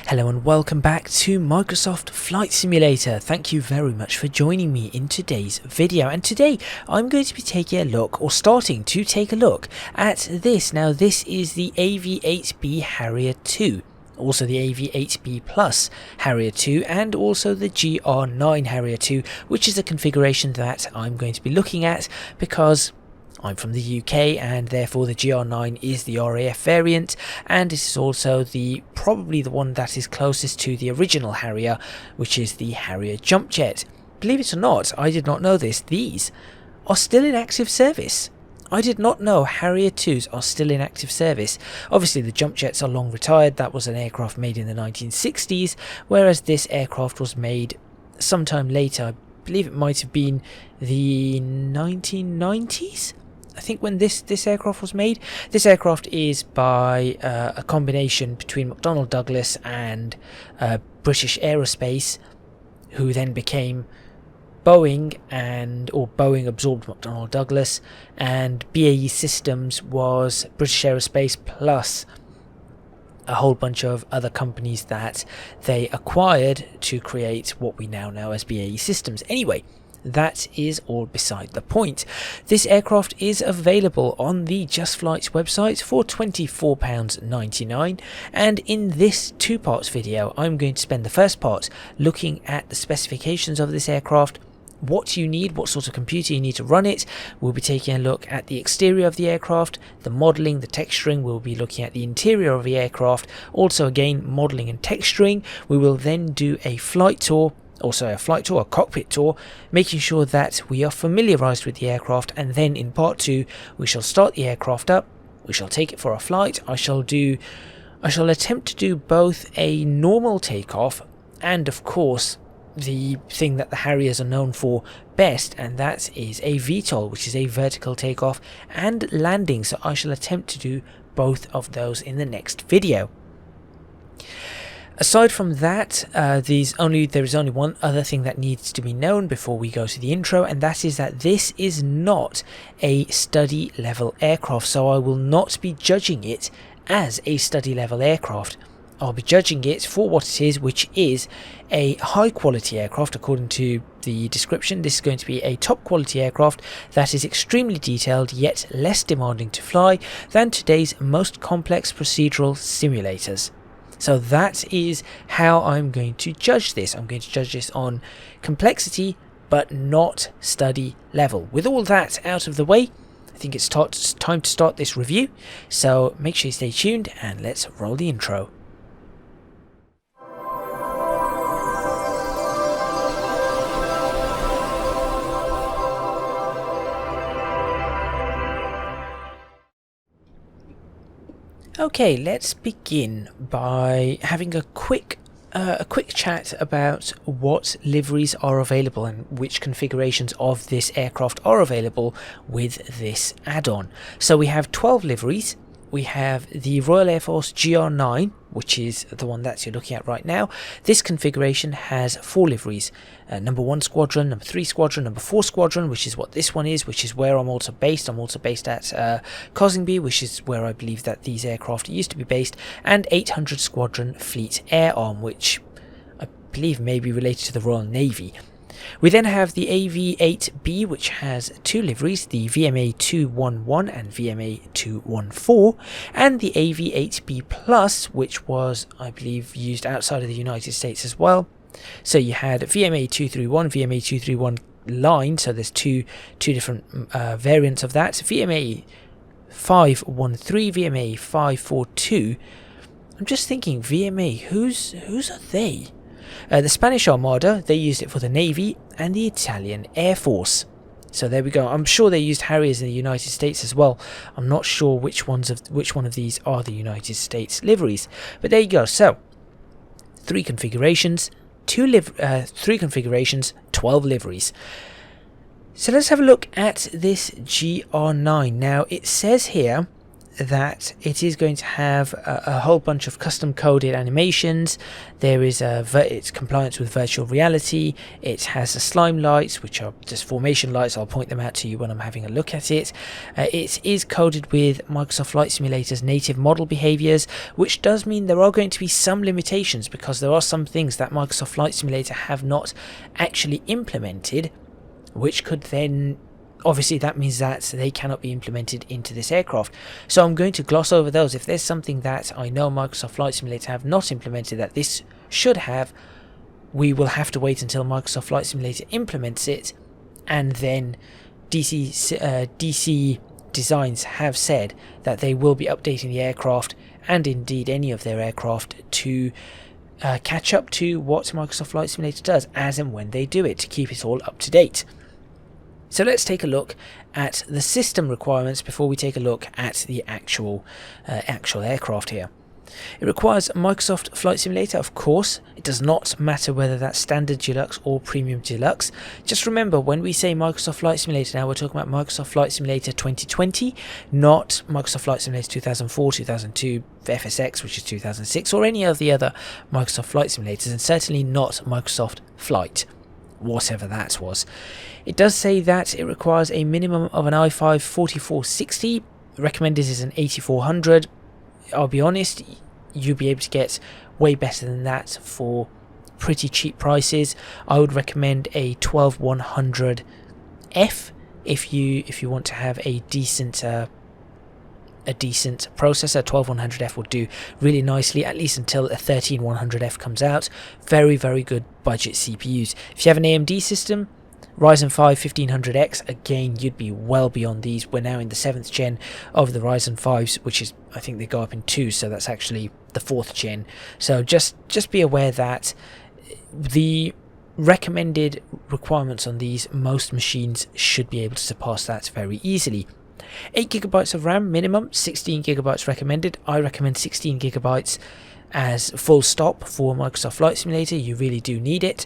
Hello and welcome back to Microsoft Flight Simulator. Thank you very much for joining me in today's video, and today I'm going to be taking a look, or starting to take a look, at this. Now this is the AV8B Harrier 2, also the AV8B Plus Harrier 2, and also the GR9 Harrier 2, which is a configuration that I'm going to be looking at because I'm from the UK and therefore the GR9 is the RAF variant, and this is also probably the one that is closest to the original Harrier, which is the Harrier jump jet. Believe it or not, I did not know this, these are still in active service. I did not know Harrier 2s are still in active service. Obviously the jump jets are long retired. That was an aircraft made in the 1960s, whereas this aircraft was made sometime later. I believe it might have been the 1990s. I think when this aircraft was made. This aircraft is by a combination between McDonnell Douglas and British Aerospace, who then became Boeing, or Boeing absorbed McDonnell Douglas, and BAE Systems was British Aerospace plus a whole bunch of other companies that they acquired to create what we now know as BAE Systems. Anyway, that is all beside the point. This aircraft is available on the Just Flights website for £24.99, and in this two-parts video I'm going to spend the first part looking at the specifications of this aircraft, what you need, what sort of computer you need to run it. We'll be taking a look at the exterior of the aircraft, the modelling, the texturing. We'll be looking at the interior of the aircraft, also again modelling and texturing. We will then do a flight tour, a cockpit tour, making sure that we are familiarised with the aircraft, and then in part 2 we shall start the aircraft up, we shall take it for a flight. I shall attempt to do both a normal takeoff and of course the thing that the Harriers are known for best, and that is a VTOL, which is a vertical takeoff and landing. So I shall attempt to do both of those in the next video. Aside from that, there is only one other thing that needs to be known before we go to the intro, and that is that this is not a study level aircraft, so I will not be judging it as a study level aircraft. I'll be judging it for what it is, which is a high quality aircraft. According to the description, this is going to be a top quality aircraft that is extremely detailed yet less demanding to fly than today's most complex procedural simulators. So that is how I'm going to judge this. I'm going to judge this on complexity, but not study level. With all that out of the way, I think it's time to start this review. So make sure you stay tuned and let's roll the intro. Okay, let's begin by having a quick chat about what liveries are available and which configurations of this aircraft are available with this add-on. So we have 12 liveries. We have the Royal Air Force GR9, which is the one that you're looking at right now. This configuration has 4 liveries. Number 1 Squadron, number 3 Squadron, number 4 Squadron, which is what this one is, which is where I'm also based. I'm also based at Cosingby, which is where I believe that these aircraft used to be based, and 800 Squadron Fleet Air Arm, which I believe may be related to the Royal Navy. We then have the AV8B, which has 2 liveries, the VMA211 and VMA214, and the AV8B Plus, which was, I believe, used outside of the United States as well. So you had VMA231, VMA231 line, so there's two different variants of that. VMA513, VMA542. I'm just thinking, VMA, whose are they? The Spanish Armada, they used it for the Navy, and the Italian Air Force. So there we go. I'm sure they used Harriers in the United States as well. I'm not sure which one of these are the United States liveries, but there you go. So 3 configurations, 3 configurations, 12 liveries. So let's have a look at this GR9. Now it says here that it is going to have a whole bunch of custom coded animations. There is it's compliance with virtual reality. It has the slime lights, which are just formation lights. I'll point them out to you when I'm having a look at it. It is coded with Microsoft Flight Simulator's native model behaviors, which does mean there are going to be some limitations, because there are some things that Microsoft Flight Simulator have not actually implemented, which could then, obviously that means that they cannot be implemented into this aircraft. So I'm going to gloss over those. If there's something that I know Microsoft Flight Simulator have not implemented that this should have, we will have to wait until Microsoft Flight Simulator implements it, and then DC Designs have said that they will be updating the aircraft, and indeed any of their aircraft, to catch up to what Microsoft Flight Simulator does as and when they do it, to keep it all up to date. So let's take a look at the system requirements before we take a look at the actual aircraft here. It requires Microsoft Flight Simulator, of course. It does not matter whether that's Standard Deluxe or Premium Deluxe. Just remember, when we say Microsoft Flight Simulator now, we're talking about Microsoft Flight Simulator 2020, not Microsoft Flight Simulator 2004, 2002, FSX, which is 2006, or any of the other Microsoft Flight Simulators, and certainly not Microsoft Flight, whatever that was. It does say that it requires a minimum of an i5 4460. Recommended is an 8400. I'll be honest, you'll be able to get way better than that for pretty cheap prices. I would recommend a 12100F if you want to have a decent processor. 12100F will do really nicely, at least until a 13100F comes out. Very, very good budget CPUs. If you have an AMD system, Ryzen 5 1500X, again, you'd be well beyond these. We're now in the 7th gen of the Ryzen 5s, which is, I think they go up in 2, so that's actually the 4th gen. So just be aware that the recommended requirements on these, most machines should be able to surpass that very easily. 8GB of RAM minimum, 16GB recommended. I recommend 16GB as full stop for Microsoft Flight Simulator. You really do need it.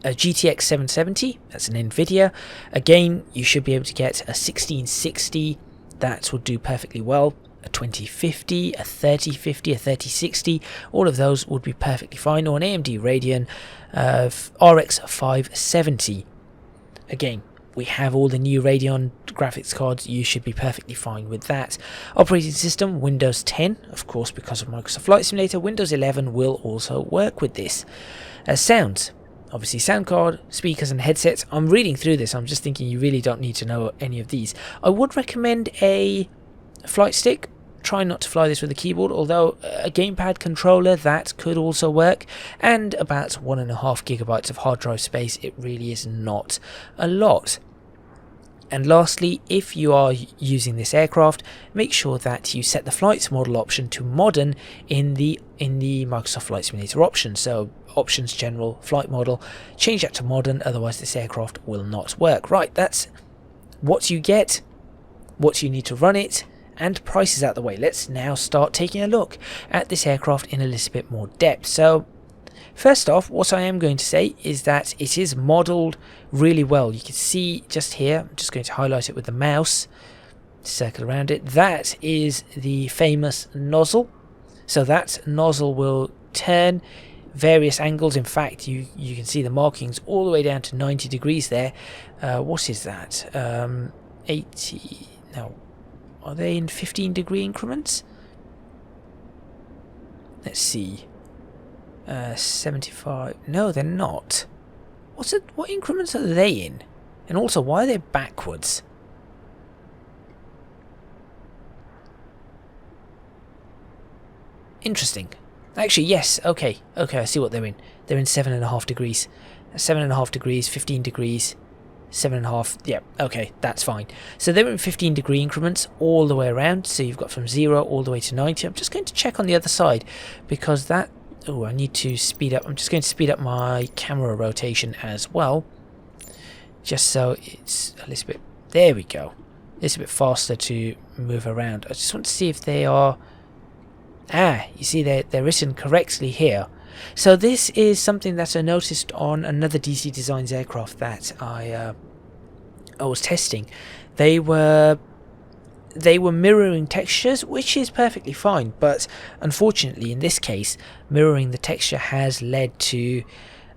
A GTX 770, that's an NVIDIA. Again, you should be able to get a 1660, that will do perfectly well. A 2050, a 3050, a 3060, all of those would be perfectly fine. Or an AMD Radeon RX 570. Again, we have all the new Radeon graphics cards, you should be perfectly fine with that. Operating system, Windows 10, of course, because of Microsoft Flight Simulator. Windows 11 will also work with this. Sounds, obviously sound card, speakers and headsets. I'm reading through this, I'm just thinking you really don't need to know any of these. I would recommend a flight stick. Try not to fly this with a keyboard, although a gamepad controller, that could also work. And about 1.5GB of hard drive space. It really is not a lot. And lastly, if you are using this aircraft, make sure that you set the flights model option to modern in the Microsoft Flight Simulator option. So options, general, flight model, change that to modern, otherwise this aircraft will not work. Right, that's what you get, what you need to run it, and prices out the way. Let's now start taking a look at this aircraft in a little bit more depth. So first off, what I am going to say is that it is modelled really well. You can see just here, I'm just going to highlight it with the mouse, circle around it. That is the famous nozzle. So that nozzle will turn various angles. In fact, you can see the markings all the way down to 90 degrees there. What is that? 80, no, are they in 15 degree increments? Let's see. 75. No, they're not. What increments are they in? And also, why are they backwards? Interesting. Actually, yes. Okay, I see what they're in. They're in 7.5 degrees. 7.5 degrees, 15 degrees, 7.5. Yeah, okay, that's fine. So they're in 15 degree increments all the way around. So you've got from 0 all the way to 90. I'm just going to check on the other side because that... Oh, I need to speed up. I'm just going to speed up my camera rotation as well, just so it's a little bit... There we go. A little bit faster to move around. I just want to see if they are... Ah, you see they're written correctly here. So this is something that I noticed on another DC Designs aircraft that I was testing. They were they were mirroring textures, which is perfectly fine, but unfortunately in this case mirroring the texture has led to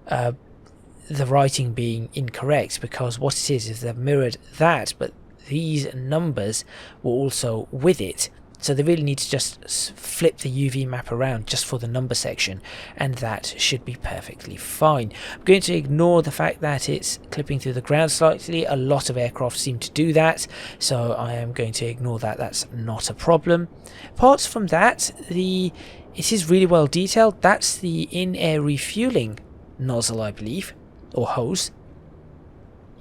the writing being incorrect, because what it is they've mirrored that, but these numbers were also with it. So they really need to just flip the UV map around just for the number section, and that should be perfectly fine. I'm going to ignore the fact that it's clipping through the ground slightly. A lot of aircraft seem to do that, so I am going to ignore that. That's not a problem. Apart from that, it is really well detailed. That's the in-air refueling nozzle, I believe, or hose.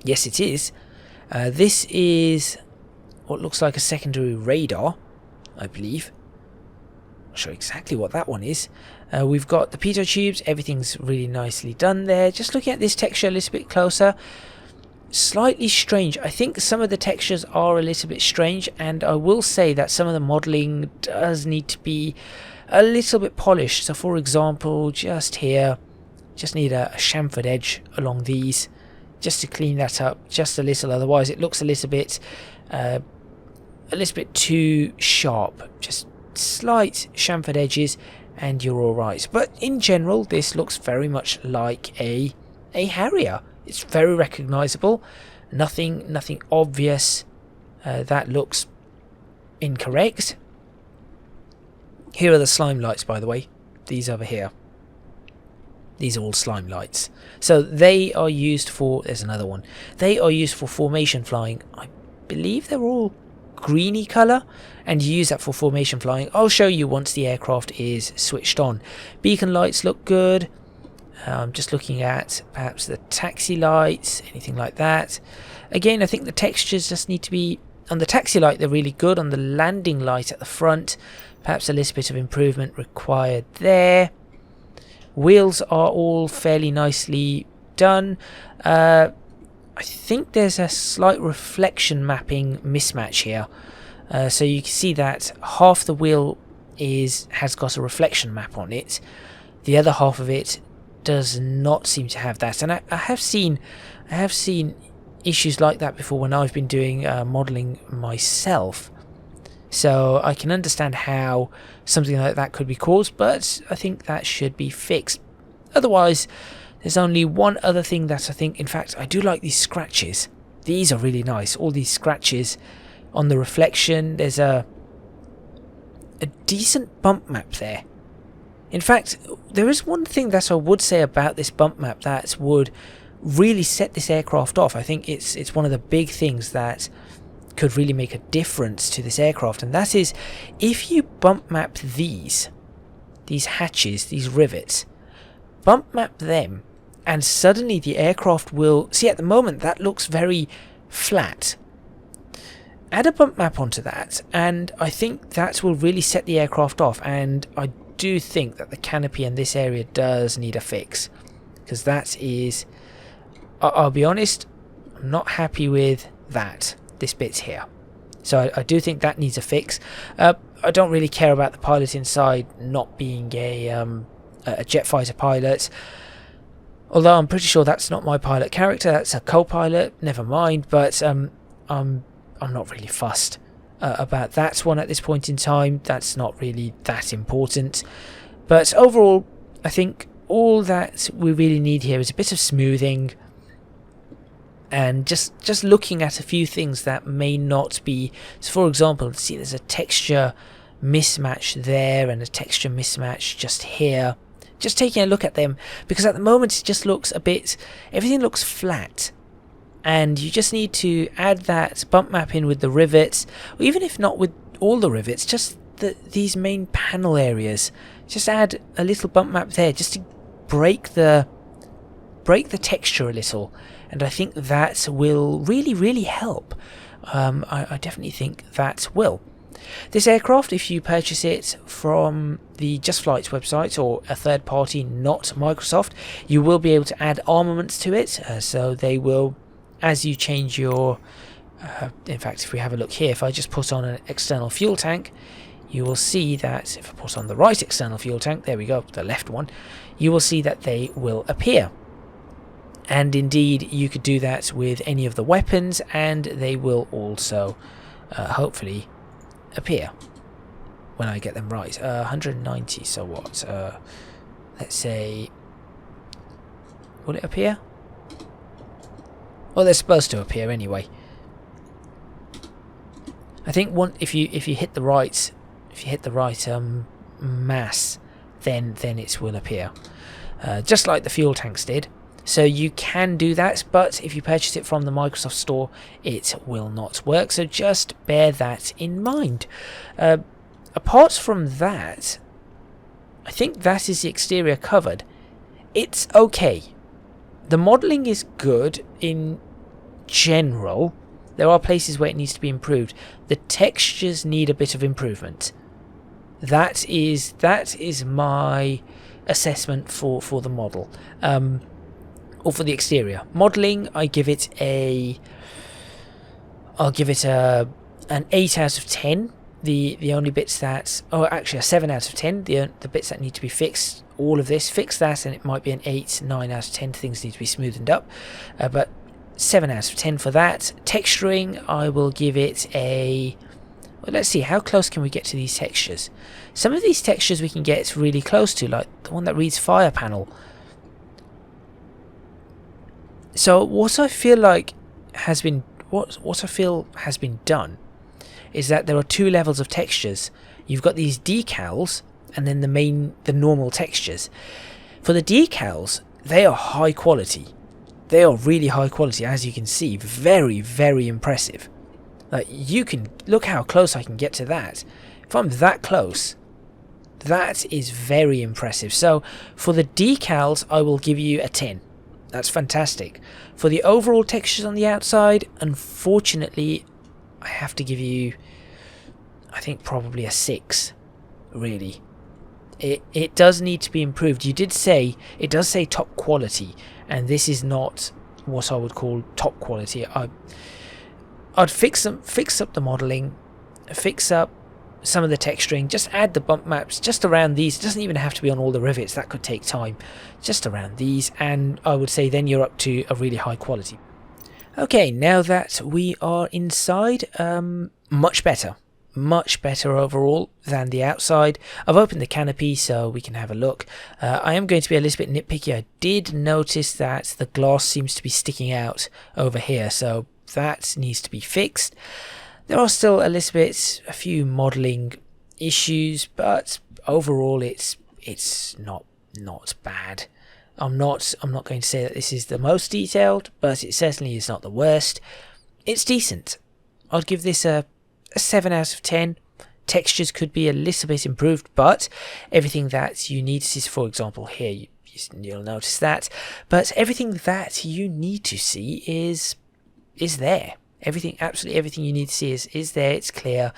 Yes, it is. This is what looks like a secondary radar, I believe. Not sure exactly what that one is. We've got the pitot tubes. Everything's really nicely done there. Just looking at this texture a little bit closer, slightly strange. I think some of the textures are a little bit strange, and I will say that some of the modelling does need to be a little bit polished. So for example, just here, just need a chamfered edge along these, just to clean that up just a little. Otherwise it looks a little bit too sharp. Just slight chamfered edges and you're alright. But in general this looks very much like a Harrier. It's very recognisable. Nothing obvious that looks incorrect. Here are the slime lights, by the way. These over here. These are all slime lights. So they are used for, there's another one. They are used for formation flying. I believe they're all greeny colour, and you use that for formation flying. I'll show you once the aircraft is switched on. Beacon lights look good. Just looking at perhaps the taxi lights, anything like that. Again, I think the textures just need to be, on the taxi light they're really good. On the landing light at the front, perhaps a little bit of improvement required there. Wheels are all fairly nicely done. I think there's a slight reflection mapping mismatch here. So you can see that half the wheel has got a reflection map on it. The other half of it does not seem to have that. And I have seen issues like that before when I've been doing modelling myself. So I can understand how something like that could be caused, but I think that should be fixed. Otherwise, there's only one other thing that I think, in fact, I do like these scratches. These are really nice. All these scratches on the reflection. There's a decent bump map there. In fact, there is one thing that I would say about this bump map that would really set this aircraft off. I think it's one of the big things that could really make a difference to this aircraft, and that is if you bump map these hatches, these rivets, bump map them, and suddenly the aircraft will see. At the moment that looks very flat. Add a bump map onto that, and I think that will really set the aircraft off. And I do think that the canopy in this area does need a fix, because that is, I'll be honest, I'm not happy with that. This bit here, so I do think that needs a fix. I don't really care about the pilot inside not being a jet fighter pilot, although I'm pretty sure that's not my pilot character, that's a co-pilot. Never mind, but I'm not really fussed about that one at this point in time. That's not really that important. But overall, I think all that we really need here is a bit of smoothing, and just looking at a few things that may not be. So for example, see, there's a texture mismatch there and a texture mismatch just here. Just taking a look at them, because at the moment it just looks a bit, everything looks flat, and you just need to add that bump map in with the rivets, or even if not with all the rivets, just these main panel areas. Just add a little bump map there just to break the texture a little, and I think that will really help. I definitely think that will. This aircraft, if you purchase it from the Just Flight's website or a third party, not Microsoft, you will be able to add armaments to it. So they will, as you change your, in fact, if we have a look here, if I just put on an external fuel tank, you will see that if I put on the right external fuel tank, there we go, the left one, you will see that they will appear. And indeed, you could do that with any of the weapons, and they will also hopefully appear when I get them right. 190, so what? Let's say, will it appear? Well, they're supposed to appear anyway. I think if you hit the right mass, then it will appear, just like the fuel tanks did. So you can do that, but if you purchase it from the Microsoft Store, it will not work. So just bear that in mind. Apart from that, I think that is the exterior covered. It's okay. The modelling is good in general. There are places where it needs to be improved. The textures need a bit of improvement. That is my assessment for the model, or for the exterior modelling. I'll give it an 8 out of 10. The only bits that, oh, actually a 7 out of 10. The bits that need to be fixed, all of this, fix that, and it might be an 8, 9 out of 10. Things need to be smoothened up, but 7 out of 10 for that. Texturing, I will give it a, well, let's see, how close can we get to these textures? Some of these textures we can get really close to, like the one that reads fire panel. So what I feel like has been, what I feel has been done is that there are two levels of textures. You've got these decals and then the normal textures. For the decals, they are high quality. They are really high quality, as you can see. Very, very impressive. Like, you can look how close I can get to that. If I'm that close, that is very impressive. So for the decals, I will give you a 10. That's fantastic. For the overall textures on the outside, unfortunately, I have to give you, I think, probably a 6, really. It does need to be improved. You did say, it does say top quality, and this is not what I would call top quality. I'd fix up the modelling, fix up some of the texturing, just add the bump maps just around these. It doesn't even have to be on all the rivets, that could take time. Just around these, and I would say then you're up to a really high quality. Okay, now that we are inside, much better overall than the outside. I've opened the canopy so we can have a look. I am going to be a little bit nitpicky. I did notice that the glass seems to be sticking out over here, so that needs to be fixed. There are still a few modelling issues, but overall it's not bad. I'm not going to say that this is the most detailed, but it certainly is not the worst. It's decent. I'd give this a 7 out of 10. Textures could be a little bit improved, but everything that you need to see, for example here, you'll notice that, but everything that you need to see is there. Absolutely everything you need to see is there. It's clear.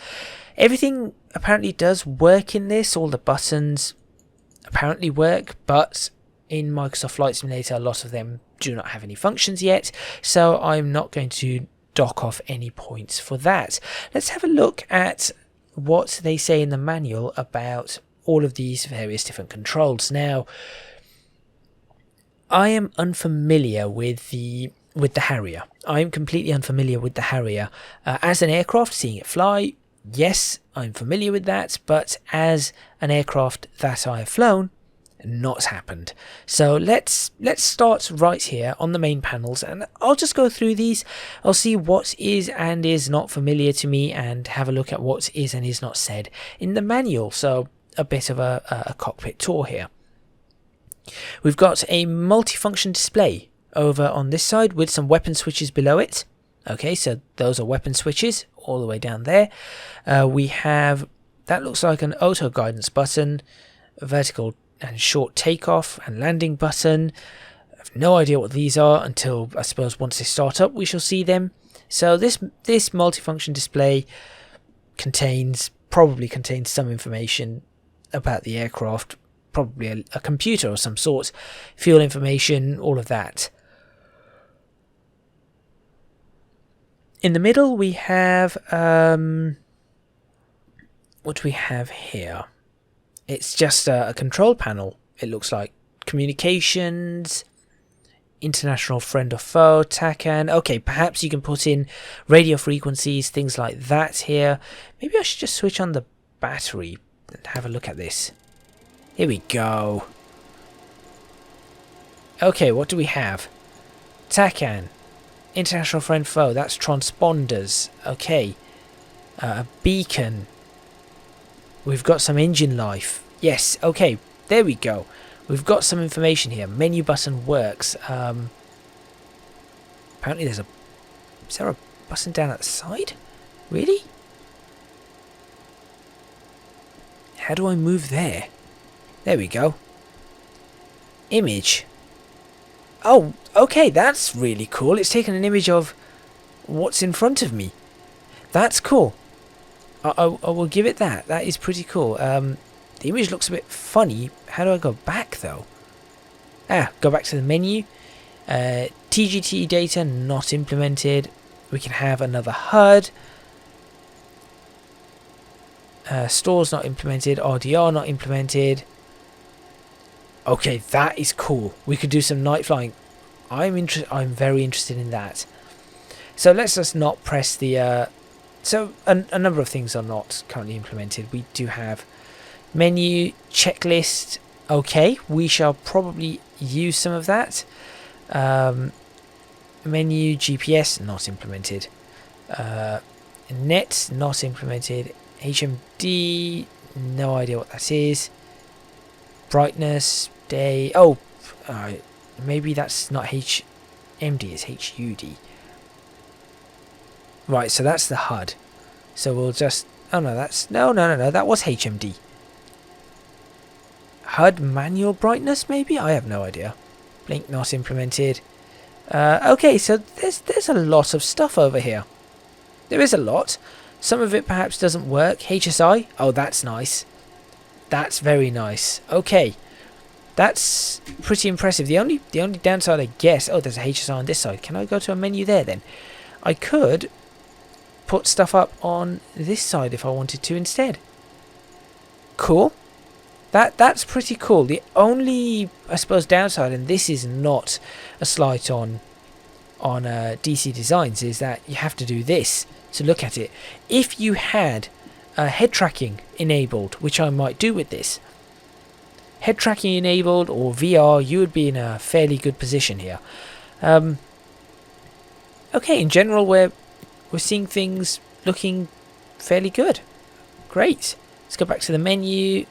Everything apparently does work in this. All the buttons apparently work, but in Microsoft Flight Simulator, a lot of them do not have any functions yet, so I'm not going to dock off any points for that. Let's have a look at what they say in the manual about all of these various different controls. Now, I am unfamiliar with the Harrier. I am completely unfamiliar with the Harrier. As an aircraft, seeing it fly, yes, I'm familiar with that, but as an aircraft that I have flown, not happened. So let's start right here on the main panels, and I'll just go through these. I'll see what is and is not familiar to me and have a look at what is and is not said in the manual. So a bit of a cockpit tour here. We've got a multifunction display over on this side with some weapon switches below it. Okay, so those are weapon switches all the way down there. We have, that looks like an auto guidance button, a vertical and short takeoff and landing button. I have no idea what these are until, I suppose, once they start up we shall see them. So this multifunction display probably contains some information about the aircraft, probably a computer of some sort, fuel information, all of that. In the middle we have what do we have here? It's just a control panel. It looks like communications, international friend or foe, TACAN. Okay, perhaps you can put in radio frequencies, things like that here. Maybe I should just switch on the battery and have a look at this. Here we go. Okay, what do we have? TACAN, international friend foe, that's transponders. Okay, a beacon. We've got some engine life. Yes, okay, there we go. We've got some information here. Menu button works. Apparently there's a... Is there a button down at the side? Really? How do I move there? There we go. Image. Oh, okay, that's really cool. It's taken an image of what's in front of me. That's cool. I will give it that. That is pretty cool. The image looks a bit funny. How do I go back, though? Go back to the menu. TGT data not implemented. We can have another HUD. Stores not implemented. RDR not implemented. Okay, that is cool. We could do some night flying. I'm very interested in that. So let's just not press the... So a number of things are not currently implemented. We do have menu, checklist. Okay, we shall probably use some of that. Menu, GPS not implemented. Net not implemented. HMD, no idea what that is. Brightness, day. Oh, maybe that's not HMD, it's HUD. Right, so that's the HUD. So we'll just... Oh no, that's... No, that was HMD. HUD manual brightness, maybe? I have no idea. Blink not implemented. Okay, so there's a lot of stuff over here. There is a lot. Some of it perhaps doesn't work. HSI? Oh, that's nice. That's very nice. Okay. That's pretty impressive. The only downside, I guess... Oh, there's a HSI on this side. Can I go to a menu there, then? I could put stuff up on this side if I wanted to instead. Cool. That's pretty cool. The only, I suppose, downside, and this is not a slight on DC Designs, is that you have to do this to look at it. If you had head tracking enabled, which I might do with this, head tracking enabled or VR, you would be in a fairly good position here. Okay, in general, we're seeing things looking fairly good. Great. Let's go back to the menu.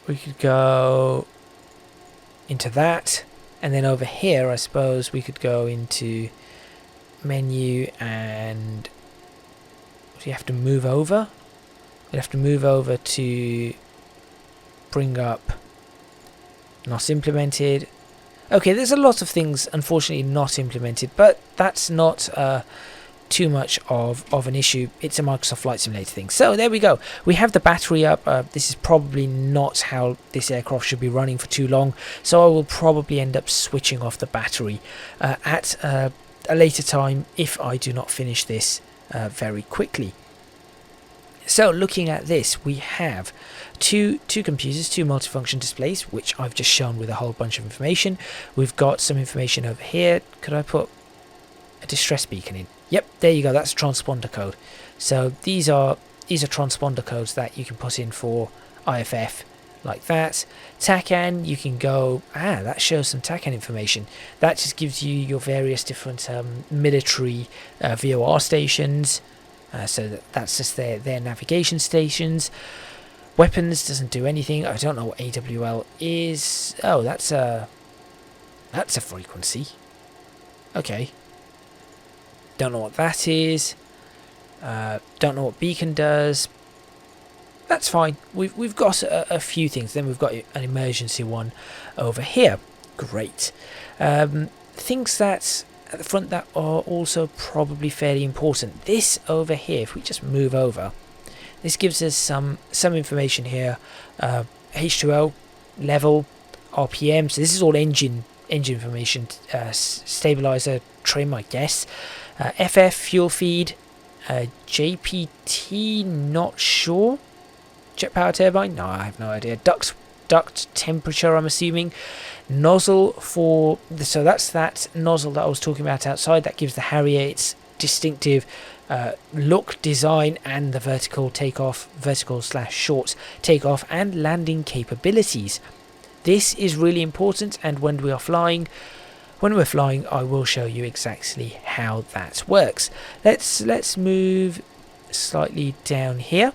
We could go into that, and then over here, I suppose we could go into menu, and do you have to move over? You'd have to move over to bring up not implemented. Okay, there's a lot of things unfortunately not implemented, but that's not too much of an issue. It's a Microsoft Flight Simulator thing. So there we go. We have the battery up. This is probably not how this aircraft should be running for too long, so I will probably end up switching off the battery at a later time if I do not finish this very quickly. So looking at this, we have two computers, two multifunction displays, which I've just shown with a whole bunch of information. We've got some information over here. Could I put a distress beacon in? Yep, there you go. That's a transponder code. So these are transponder codes that you can put in for IFF, like that. TACAN, you can go... that shows some TACAN information. That just gives you your various different military VOR stations. So that's just their navigation stations. Weapons doesn't do anything. I don't know what AWL is. Oh, that's a frequency. Okay. Don't know what that is. Don't know what beacon does. That's fine. We've got a few things. Then we've got an emergency one over here. Great. Things that at the front that are also probably fairly important. This over here, if we just move over, this gives us some information here. H2O level, RPM. So this is all engine information. Stabilizer trim, I guess. FF fuel feed. JPT, not sure. Jet power turbine? No, I have no idea. Ducts duct temperature, I'm assuming. Nozzle for so that's that nozzle that I was talking about outside. That gives the Harrier its distinctive look, design, and the vertical / short takeoff and landing capabilities. This is really important, and when we're flying, I will show you exactly how that works. Let's move slightly down here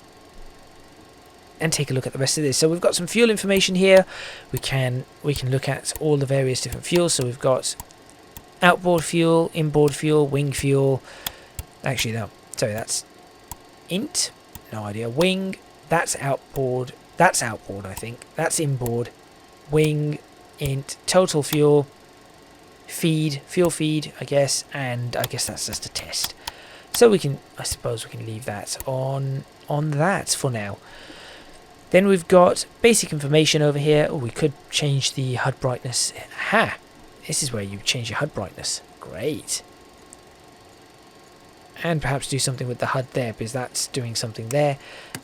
and take a look at the rest of this. So we've got some fuel information here. We can look at all the various different fuels. So we've got outboard fuel, inboard fuel, wing fuel. Actually, no, sorry, that's int. No idea. Wing. That's outboard. That's outboard, I think. That's inboard. Wing, int, total fuel, feed, fuel feed, I guess, and I guess that's just a test. So I suppose we can leave that on that for now. Then we've got basic information over here. Oh, we could change the HUD brightness. Aha! This is where you change your HUD brightness. Great. And perhaps do something with the HUD there, because that's doing something there.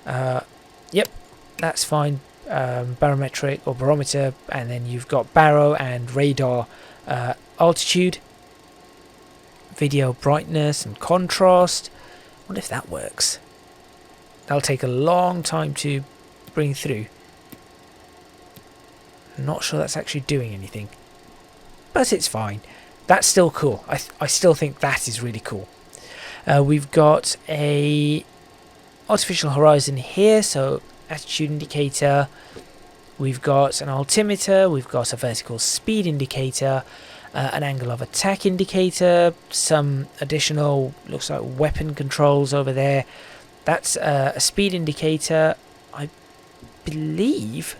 Yep, that's fine. Barometric or barometer, and then you've got baro and radar altitude, video brightness and contrast. I wonder if that works. That'll take a long time to bring through. I'm not sure that's actually doing anything, but it's fine. That's still cool. I still think that is really cool. We've got a artificial horizon here, so attitude indicator. We've got an altimeter. We've got a vertical speed indicator, an angle of attack indicator, some additional, looks like weapon controls over there. That's a speed indicator. I believe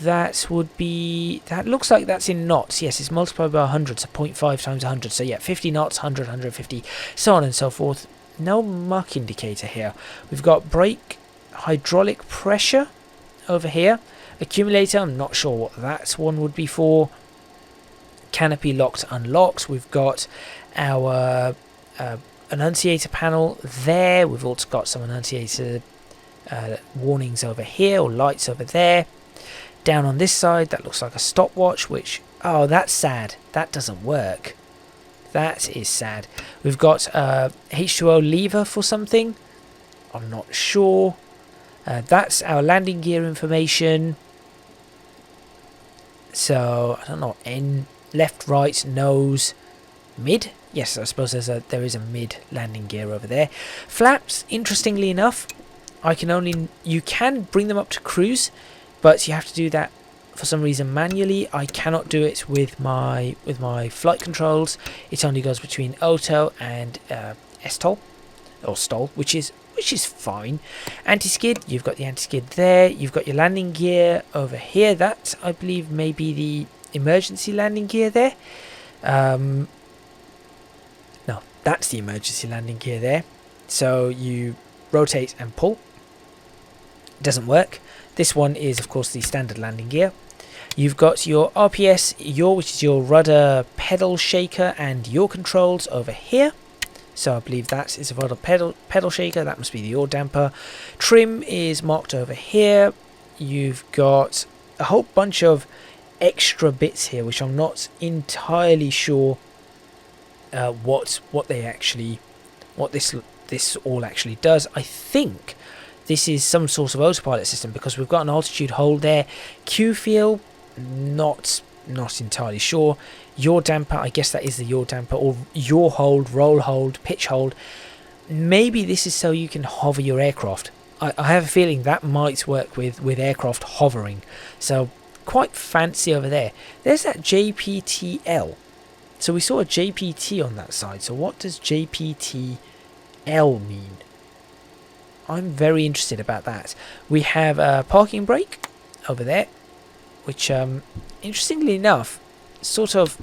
that looks like that's in knots. Yes, it's multiplied by 100, so 0.5 times 100. So yeah, 50 knots, 100, 150, so on and so forth. No Mach indicator here. We've got brake hydraulic pressure over here. Accumulator, I'm not sure what that one would be for. Canopy locked, unlocked. We've got our annunciator panel there. We've also got some annunciator warnings over here, or lights over there. Down on this side, that looks like a stopwatch, which, oh, that's sad. That doesn't work. That is sad. We've got a H2O lever for something. I'm not sure. That's our landing gear information. So, I don't know, N, left, right, nose, mid. Yes, I suppose there is a mid landing gear over there. Flaps, interestingly enough, you can bring them up to cruise, but you have to do that for some reason manually. I cannot do it with my flight controls. It only goes between auto and STOL or STOL, which is fine. Anti-skid, you've got the anti-skid there. You've got your landing gear over here. That, I believe, may be the emergency landing gear there. No, that's the emergency landing gear there. So you rotate and pull. It doesn't work. This one is, of course, the standard landing gear. You've got your RPS, which is your rudder pedal shaker, and your controls over here. So I believe that is a rudder pedal shaker. That must be the yaw damper. Trim is marked over here. You've got a whole bunch of extra bits here, which I'm not entirely sure what this all actually does. I think this is some sort of autopilot system, because we've got an altitude hold there. Q feel, not entirely sure. Yaw damper, I guess that is the yaw damper, or yaw hold, roll hold, pitch hold. Maybe this is so you can hover your aircraft. I have a feeling that might work with aircraft hovering. So quite fancy over there. There's that JPTL. So we saw a JPT on that side. So what does JPTL mean? I'm very interested about that. We have a parking brake over there, which interestingly enough sort of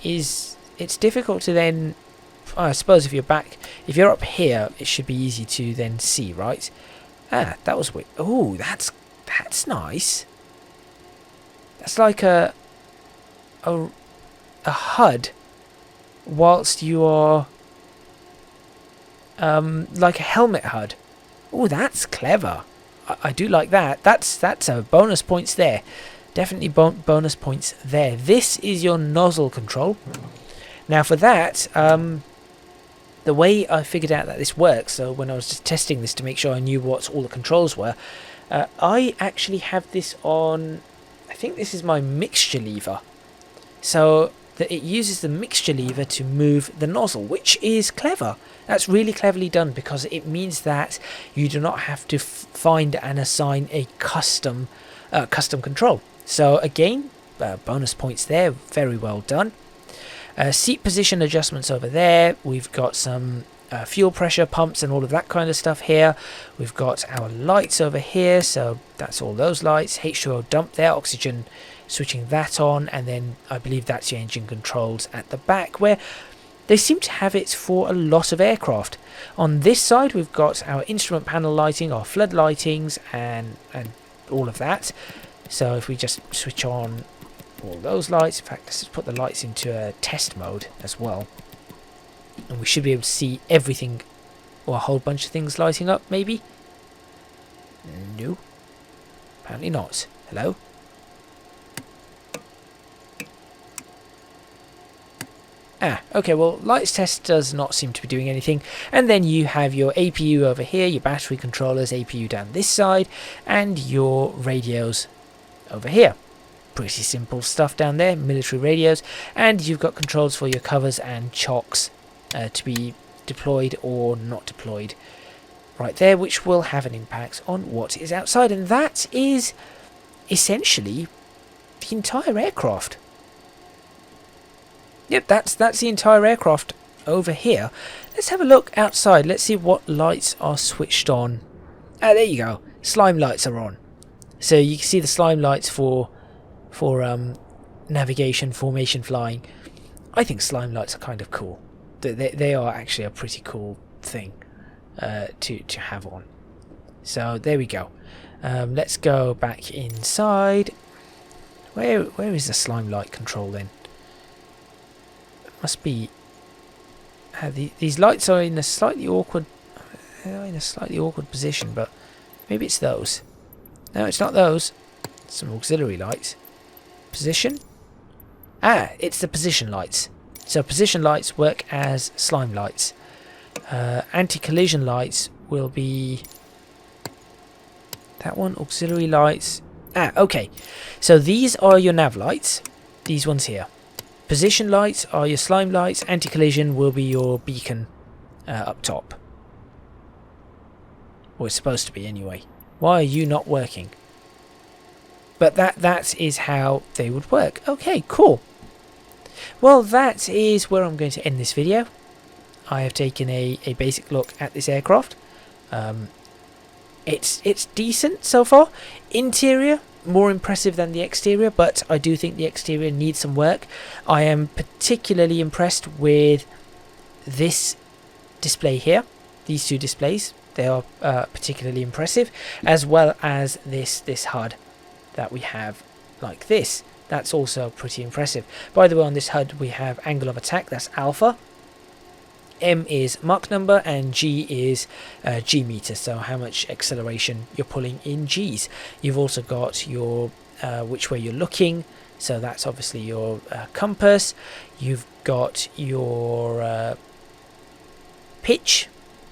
it's difficult to then, I suppose if you're up here, it should be easy to then see, right? Ah, that was weird. Oh, that's nice. That's like a HUD whilst you are like a helmet HUD. Oh, that's clever. I do like that. That's a bonus points there. Definitely bonus points there. This is your nozzle control. Now for that, the way I figured out that this works, so when I was just testing this to make sure I knew what all the controls were, I actually have this on, I think this is my mixture lever. So that it uses the mixture lever to move the nozzle, which is clever. That's really cleverly done, because it means that you do not have to find and assign a custom control. So again, bonus points there, very well done. Seat position adjustments over there. We've got some fuel pressure pumps and all of that kind of stuff here. We've got our lights over here, so that's all those lights. H2O dump there, oxygen, switching that on, and then I believe that's your engine controls at the back, where they seem to have it for a lot of aircraft. On this side we've got our instrument panel lighting, our flood lightings, and all of that. So if we just switch on all those lights, in fact let's just put the lights into a test mode as well, and we should be able to see everything, or a whole bunch of things lighting up maybe. No, apparently not. Hello? Okay, well, lights test does not seem to be doing anything. And then you have your APU over here, your battery controllers, APU down this side, and your radios over here. Pretty simple stuff down there, military radios. And you've got controls for your covers and chocks to be deployed or not deployed right there, which will have an impact on what is outside. And that is essentially the entire aircraft. Yep, that's the entire aircraft over here. Let's have a look outside. Let's see what lights are switched on. There you go. Slime lights are on. So you can see the slime lights for navigation, formation, flying. I think slime lights are kind of cool. They are actually a pretty cool thing to have on. So there we go. Let's go back inside. Where is the slime light control then? Must be. These lights are in a slightly awkward. They're in a slightly awkward position, but maybe it's those. No, it's not those. It's some auxiliary lights. Position. It's the position lights. So position lights work as slime lights. Anti-collision lights will be that one. Auxiliary lights. Okay. So these are your nav lights. These ones here. Position lights are your slime lights. Anti-collision will be your beacon up top. Or it's supposed to be anyway. Why are you not working? But that is how they would work. Okay, cool. Well, that is where I'm going to end this video. I have taken a basic look at this aircraft. It's decent so far. Interior, more impressive than the exterior, but I do think the exterior needs some work. I am particularly impressed with this display here. These two displays, they are particularly impressive, as well as this HUD that we have like this. That's also pretty impressive. By the way, on this HUD we have angle of attack, that's alpha. M is Mach number, and G is G meter, so how much acceleration you're pulling in G's. You've also got your which way you're looking, so that's obviously your compass. You've got your pitch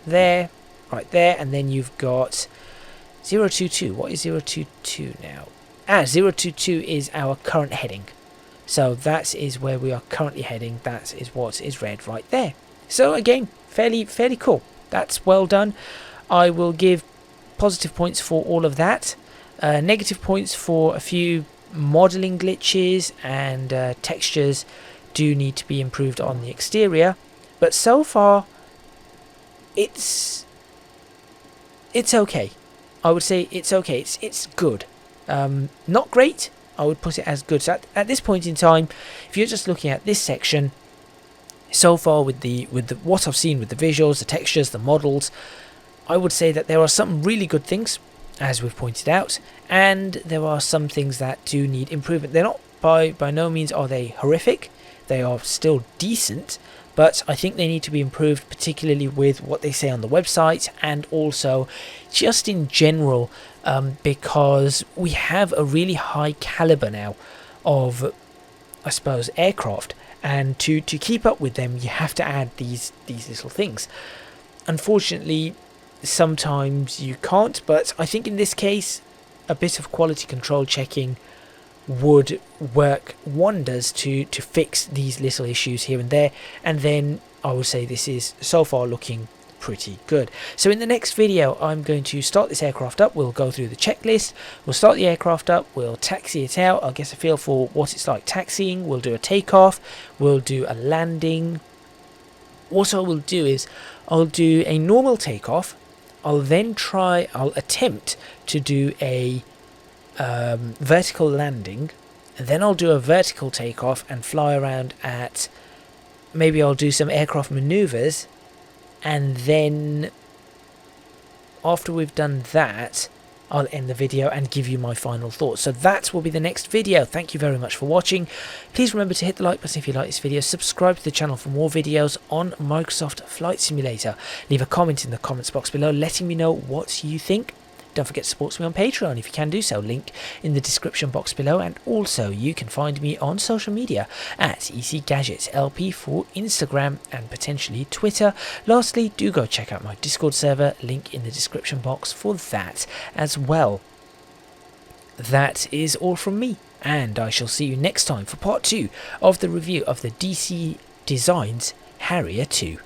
there, right there, and then you've got 022. What is 022 now? 022 is our current heading. So that is where we are currently heading. That is what is red right there. So again, fairly cool. That's well done. I will give positive points for all of that. Negative points for a few modeling glitches and textures do need to be improved on the exterior. But so far, it's okay. I would say it's okay. It's good. Not great. I would put it as good. So at this point in time, if you're just looking at this section, so far with the what I've seen with the visuals, the textures, the models, I would say that there are some really good things, as we've pointed out, and there are some things that do need improvement. They're not by no means are they horrific. They are still decent, but I think they need to be improved, particularly with what they say on the website, and also just in general because we have a really high caliber now of, I suppose, aircraft, and to keep up with them you have to add these little things. Unfortunately, sometimes you can't, but I think in this case a bit of quality control checking would work wonders to fix these little issues here and there, and then I would say this is so far looking pretty good. So in the next video I'm going to start this aircraft up. We'll go through the checklist, we'll start the aircraft up, we'll taxi it out, I'll get a feel for what it's like taxiing, we'll do a takeoff, we'll do a landing. What I will do is I'll do a normal takeoff, I'll attempt to do a vertical landing, and then I'll do a vertical takeoff and fly around at, maybe I'll do some aircraft maneuvers, and then after we've done that I'll end the video and give you my final thoughts. So that will be the next video. Thank you very much for watching. Please remember to hit the like button if you like this video, subscribe to the channel for more videos on Microsoft Flight Simulator, leave a comment in the comments box below letting me know what you think. Don't forget to support me on Patreon if you can do so, link in the description box below, and also you can find me on social media at ECGadgetsLP for Instagram and potentially Twitter. Lastly, do go check out my Discord server, link in the description box for that as well. That is all from me, and I shall see you next time for part 2 of the review of the DC Designs Harrier 2.